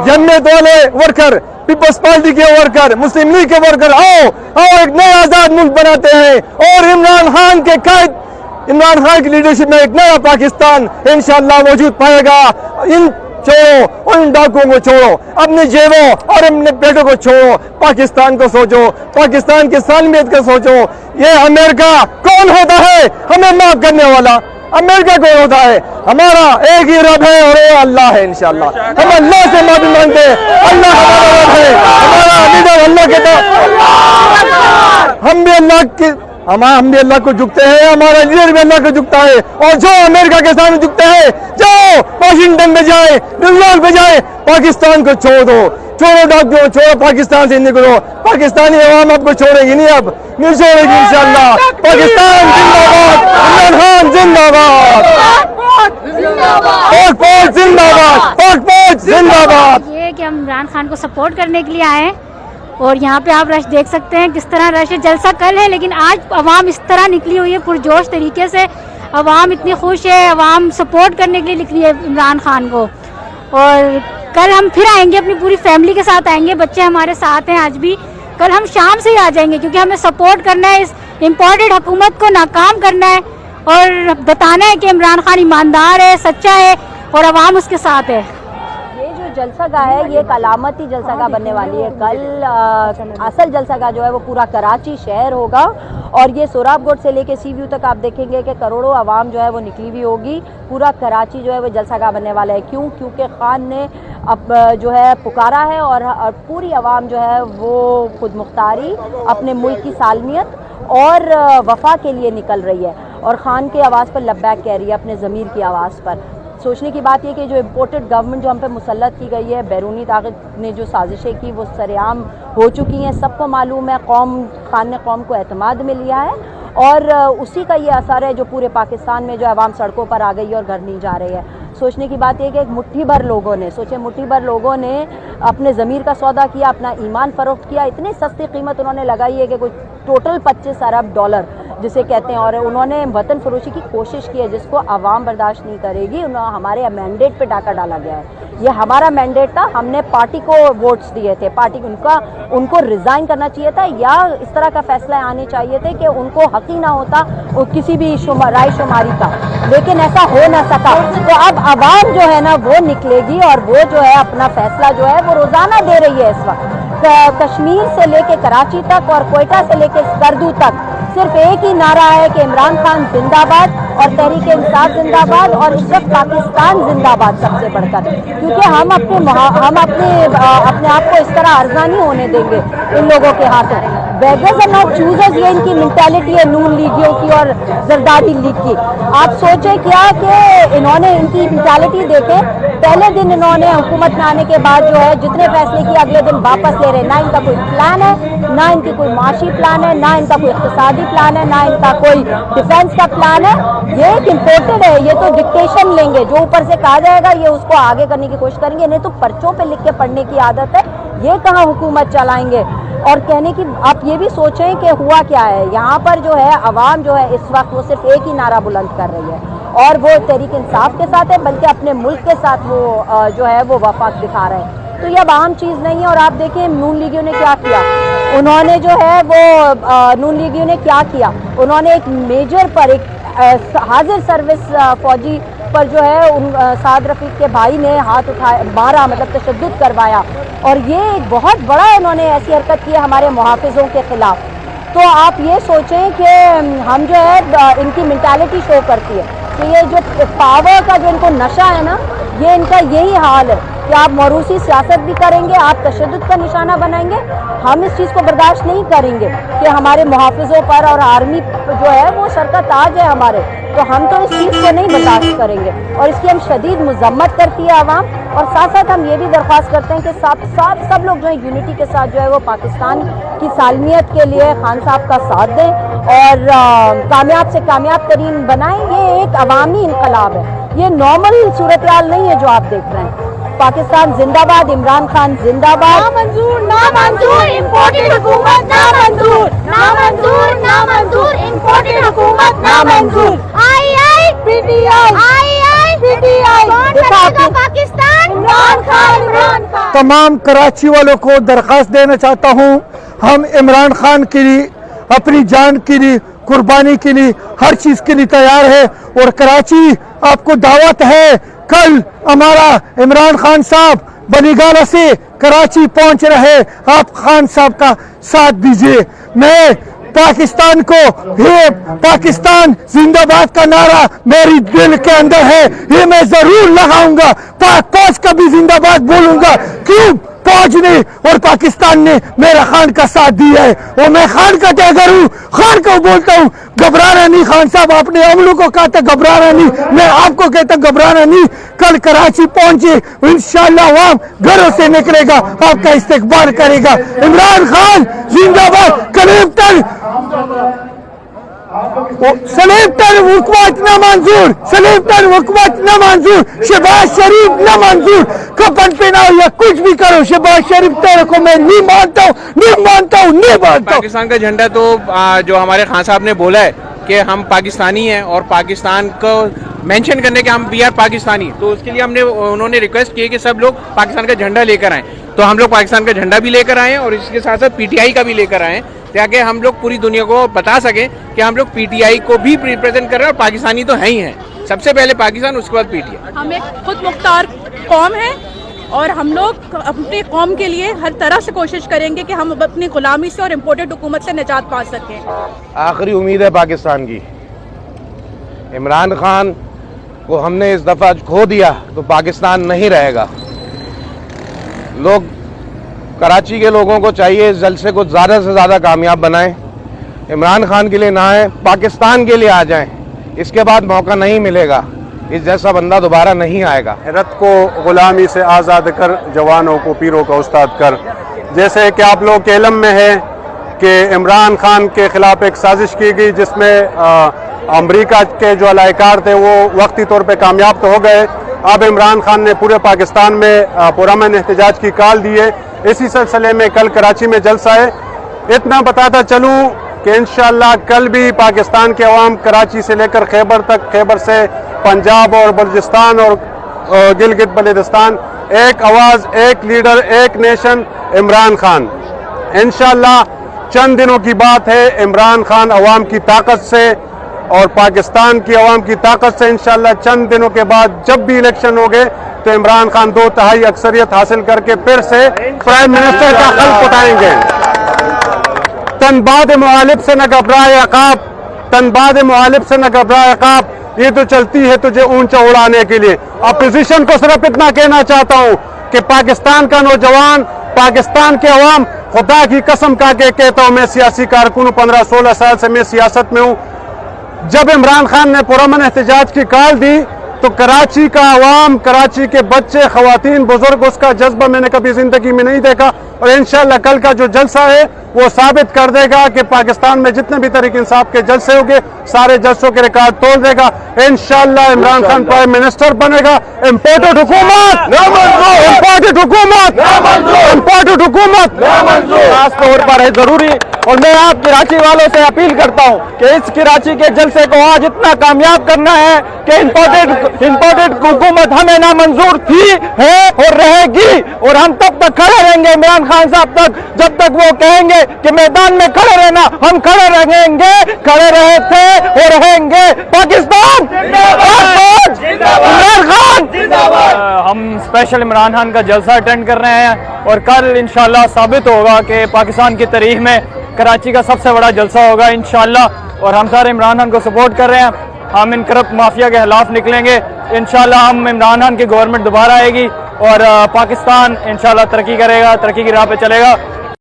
जमयत वाले worker, peoples party के worker, मुस्लिम league के वर्कर, आओ एक नया आजाद मुल्क बनाते हैं और इमरान खान के कैद, इमरान खान की लीडरशिप में एक नया पाकिस्तान इंशाअल्लाह वजूद पाएगा। इन छोड़ो और इन डाकुओं को छोड़ो, अपने जेबों और अपने पेटों को छोड़ो, पाकिस्तान को सोचो, पाकिस्तान की सालमियत का सोचो। ये अमेरिका कौन होता है हमें माफ करने वाला? अमेरिका कौन होता है? हमारा एक ही रब है और वो अल्लाह है। इंशाअल्लाह हम अल्लाह से माफी मांगते हैं। अल्लाह हमारा रब है, हमारा लीडर अल्लाह के हम भी अल्लाह के हम भी अल्लाह को झुकते हैं, हमारा लीडर भी अल्लाह को झुकता है। और जो अमेरिका के सामने झुकते हैं, जाओ वाशिंगटन में जाए, न्यूयॉर्क में जाए, पाकिस्तान को छोड़ दो, छोड़ो डाकुओं, छोड़ो, पाकिस्तान से निकलो। पाकिस्तानी अवाम आपको छोड़ेगी नहीं, अब नहीं छोड़ेगी इंशाअल्लाह। पाकिस्तान जिंदाबाद, इमरान खान जिंदाबाद, पाक फौज जिंदाबाद, पाक फौज जिंदाबाद। ये कि हम इमरान खान को सपोर्ट करने के लिए आए हैं और यहाँ पे आप रश देख सकते हैं किस तरह रश है। जलसा कल है लेकिन आज अवाम इस तरह निकली हुई है पुरजोश तरीके से। अवाम इतनी खुश है, अवाम सपोर्ट करने के लिए निकली है इमरान खान को। और कल हम फिर आएंगे, अपनी पूरी फैमिली के साथ आएंगे, बच्चे हमारे साथ हैं आज भी। कल हम शाम से ही आ जाएंगे क्योंकि हमें सपोर्ट करना है, इस इम्पोर्टेड हुकूमत को नाकाम करना है और बताना है कि इमरान खान ईमानदार है, सच्चा है और अवाम उसके साथ है। ये जो जलसागाह है ये एक अलामती जलसागाह बनने वाली है। कल असल जलसागाह जो है वो पूरा कराची शहर होगा और ये सोहराबगोट से लेके सी व्यू तक आप देखेंगे कि करोड़ों आवाम जो है वो निकली हुई होगी। पूरा कराची जो है वो जलसागाह बनने वाला है। क्यों? क्योंकि खान ने अब जो है पुकारा है और पूरी आवाम जो है वो खुद मुख्तारी, अपने मुल्क की सालमियत और वफा के लिए निकल रही है और खान की आवाज़ पर लब्बैक कह रही है, अपने ज़मीर की आवाज़ पर। सोचने की बात यह कि जो इम्पोर्टेड गवर्नमेंट जो हम पे मुसल्लत की गई है, बैरूनी ताकत ने जो साजिशें की वो सरेआम हो चुकी हैं, सबको मालूम है। खान ने कौम को एतमाद में लिया है और उसी का ये असर है जो पूरे पाकिस्तान में जो अवाम सड़कों पर आ गई है और घर नहीं जा रही है। सोचने की बात यह कि एक मुट्ठी भर लोगों ने, सोचे मुट्ठी भर लोगों ने अपने ज़मीर का सौदा किया, अपना ईमान फ़रोख्त किया। इतनी सस्ती कीमत उन्होंने लगाई है कि कोई टोटल 25 अरब डॉलर जिसे कहते हैं, और उन्होंने वतन फरोशी की कोशिश की है जिसको आवाम बर्दाश्त नहीं करेगी। हमारे मैंडेट पे डाका डाला गया है। ये हमारा मैंडेट था, हमने पार्टी को वोट्स दिए थे, पार्टी उनको रिज़ाइन करना चाहिए था या इस तरह का फैसला आने चाहिए थे कि उनको हक ही ना होता किसी भी राय शुमारी का, लेकिन ऐसा हो ना सका। तो अब आवाम जो है ना वो निकलेगी और वो जो है अपना फैसला जो है वो रोज़ाना दे रही है। इस वक्त कश्मीर से लेके कराची तक और कोयटा से लेके स्कर्दू तक सिर्फ एक ही नारा है कि इमरान खान जिंदाबाद और तहरीक इंसाफ जिंदाबाद और इस वक्त पाकिस्तान जिंदाबाद सबसे बढ़कर। क्योंकि हम अपने आप को इस तरह अर्जा नहीं होने देंगे इन लोगों के हाथों। बेगर्स आर नॉट चूजर्स, ये इनकी मेंटालिटी है नून लीगियों की और जरदारी लीग की। आप सोचे क्या कि इन्होंने इनकी मेंटालिटी देखे, पहले दिन इन्होंने हुकूमत में आने के बाद जो है जितने फैसले किए अगले दिन वापस ले रहे। ना इनका कोई प्लान है, ना इनकी कोई माशी प्लान है, ना इनका कोई इक़्तिसादी प्लान है, ना इनका कोई डिफेंस का प्लान है। ये एक इम्पोर्टेड है, ये तो डिक्टेशन लेंगे, जो ऊपर से कहा जाएगा ये उसको आगे करने की कोशिश करेंगे। नहीं तो पर्चों पे लिख के पढ़ने की आदत है, ये कहाँ हुकूमत चलाएंगे। और कहने की आप ये भी सोचें कि हुआ क्या है यहाँ पर जो है अवाम जो है इस वक्त वो सिर्फ एक ही नारा बुलंद कर रही है और वो तहरीक इंसाफ के साथ है, बल्कि अपने मुल्क के साथ वो जो है वो वफा दिखा रहे हैं। तो ये अब आम चीज़ नहीं है। और आप देखिए नून लीगियों ने क्या किया, उन्होंने जो है वो नून लीगियों ने क्या किया, उन्होंने एक मेजर पर एक हाजिर सर्विस फौजी पर जो है साद रफीक के भाई ने हाथ उठाया, मारा, मतलब तशद्दुद करवाया। और ये एक बहुत बड़ा इन्होंने ऐसी हरकत की है हमारे मुहाफिजों के खिलाफ। तो आप ये सोचें कि हम जो है इनकी मेंटालिटी शो करती है कि ये जो पावर का जो इनको नशा है ना, ये इनका यही हाल है कि आप मरूसी सियासत भी करेंगे, आप तशद्दुद का निशाना बनाएंगे। हम इस चीज़ को बर्दाश्त नहीं करेंगे कि हमारे मुहाफिजों पर और आर्मी जो है वो सर का ताज है हमारे, तो हम तो इस चीज़ को नहीं बर्दाश्त करेंगे और इसकी हम शदीद मजम्मत करती है आवाम। और साथ साथ हम ये भी दरख्वास्त करते हैं कि सब लोग जो है यूनिटी के साथ जो है वो पाकिस्तान की सालमियत के लिए खान साहब का साथ दें और कामयाब से कामयाब तरीन बनाएं। ये एक अवामी इनकलाब है, ये नॉर्मल सूरत हाल नहीं है जो आप देख रहे हैं। पाकिस्तान जिंदाबाद, इमरान खान जिंदाबाद। ना मंजूर, ना मंजूर इम्पोर्टेड हुकूमत, ना मंजूर, ना मंजूर, ना मंजूर इम्पोर्टेड हुकूमत, ना मंजूर। आई पीटीआई, आई पीटीआई। पाकिस्तान, इमरान खान, इमरान खान। तमाम कराची वालों को दरख्वास्त देना चाहता हूँ, हम इमरान खान के लिए अपनी जान के लिए कुर्बानी के लिए हर चीज़ के लिए तैयार है। और कराची आपको दावत है, कल हमारा इमरान खान साहब बनीगाला से कराची पहुंच रहे, आप खान साहब का साथ दीजिए। मैं पाकिस्तान को, ये पाकिस्तान जिंदाबाद का नारा मेरी दिल के अंदर है, ये मैं जरूर लगाऊंगा। पाक फौज का भी जिंदाबाद बोलूंगा, क्यों फौज ने और पाकिस्तान ने मेरा खान का साथ दिया है। और मैं खान का टैगर हूँ, खान को बोलता हूँ घबराना नहीं। खान साहब आपने अमलों को कहा था घबराना नहीं, मैं आपको कहता घबराना नहीं। कल कराची पहुंचे, इंशाअल्लाह वहां घरों से निकलेगा, आपका इस्तकबाल करेगा। इमरान खान जिंदाबाद। सलेम हुकूमत न मंजूर, सलेम हुकूमत न मंजूर, शहबाज शरीफ न मंजूर। कफन पहनाओ या कुछ भी करो, शहबाज शरीफ तेरे को मैं नहीं मानता हूँ, नहीं मानता हूँ, नहीं मानता हूँ। पाकिस्तान का झंडा तो जो हमारे खान साहब ने बोला है कि हम पाकिस्तानी हैं और पाकिस्तान को मेंशन करने के हम वी आर पाकिस्तानी, तो उसके लिए उन्होंने रिक्वेस्ट की कि सब लोग पाकिस्तान का झंडा लेकर आएँ। तो हम लोग पाकिस्तान का झंडा भी लेकर आए हैं और इसके साथ साथ पीटीआई का भी लेकर आए हैं, ताकि हम लोग पूरी दुनिया को बता सकें कि हम लोग पीटीआई को भी रिप्रेजेंट कर रहे हैं और पाकिस्तानी तो है ही हैं। सबसे पहले पाकिस्तान, उसके बाद पीटीआई। हम एक खुद मुख्तार कौम है और हम लोग अपनी कौम के लिए हर तरह से कोशिश करेंगे कि हम अपनी गुलामी से और इम्पोर्टेड हुकूमत से निजात पा सकें। आखिरी उम्मीद है पाकिस्तान की। इमरान खान को हमने इस दफ़ा खो दिया तो पाकिस्तान नहीं रहेगा। लोग, कराची के लोगों को चाहिए इस जलसे को ज़्यादा से ज़्यादा कामयाब बनाएं। इमरान खान के लिए ना आए, पाकिस्तान के लिए आ जाएं। इसके बाद मौका नहीं मिलेगा, इस जैसा बंदा दोबारा नहीं आएगा। रत को गुलामी से आज़ाद कर, जवानों को पीरों का उस्ताद कर। जैसे कि आप लोग के इल्म में है कि इमरान खान के ख़िलाफ़ एक साजिश की गई, जिसमें अमेरिका के जो अलाइकार थे वो वक्ती तौर पे कामयाब तो हो गए। अब इमरान खान ने पूरे पाकिस्तान में पुरअमन एहतजाज की कॉल दी है। इसी सिलसिले में कल कराची में जलसा है। इतना बताता चलूँ कि इंशाअल्लाह कल भी पाकिस्तान के अवाम कराची से लेकर खैबर तक, खैबर से पंजाब और बलूचिस्तान और गिलगित बल्तिस्तान, एक आवाज़, एक लीडर, एक नेशन, इमरान खान। इंशाअल्लाह चंद दिनों की बात है, इमरान खान अवाम की ताकत से और पाकिस्तान की अवाम की ताकत से इंशाअल्लाह चंद दिनों के बाद जब भी इलेक्शन होंगे तो इमरान खान 2/3 अक्सरियत हासिल करके फिर से प्राइम मिनिस्टर का हल्फ उठाएंगे। तनबाद मुखालिफ से न घबराए अकाब, तनबाद मुखालिफ से न घबराए अकाब। ये तो चलती है तुझे ऊंचा उड़ाने के लिए। अपोजिशन को सिर्फ इतना कहना चाहता हूँ कि पाकिस्तान का नौजवान, पाकिस्तान के अवाम, खुदा की कसम खा के कहता हूँ, मैं सियासी कारकुन हूँ, 15-16 साल से मैं सियासत में हूँ। जब इमरान खान ने पुरअमन एहतजाज की कॉल दी तो कराची का अवाम, कराची के बच्चे, ख़वातीन, बुजुर्ग, उसका जज्बा मैंने कभी ज़िंदगी में नहीं देखा। और इंशाअल्लाह कल का जो जलसा है वो साबित कर देगा कि पाकिस्तान में जितने भी तहरीक इंसाफ के जलसे होंगे सारे जलसों के रिकॉर्ड तोड़ देगा। इंशाअल्लाह इमरान खान प्राइम मिनिस्टर बनेगा। इम्पोर्टेड हुकूमत, इम्पोर्टेड हुकूमत, इम्पोर्टेड हुकूमत खास तौर पर है ज़रूरी। और मैं आप कराची वालों से अपील करता हूँ कि इस कराची के जलसे को आज इतना कामयाब करना है कि इम्पोर्टेड हुकूमत हमें नामंजूर थी, है और रहेगी। और हम तब तक खड़े रहेंगे इमरान खान साहब तक, जब तक वो कहेंगे कि मैदान में खड़े रहना, हम खड़े रहेंगे, खड़े रहे थे और रहेंगे। पाकिस्तान इमरान खान। हम स्पेशल इमरान खान का जलसा अटेंड कर रहे हैं और कल इंशाल्लाह साबित होगा कि पाकिस्तान की तारीख में कराची का सबसे बड़ा जलसा होगा इंशाल्लाह। और हम सारे इमरान खान को सपोर्ट कर रहे हैं। हम इन करप्ट माफिया के खिलाफ निकलेंगे इंशाल्लाह। हम इमरान खान की गवर्नमेंट दोबारा आएगी और पाकिस्तान इंशाल्लाह तरक्की करेगा, तरक्की की राह पे चलेगा।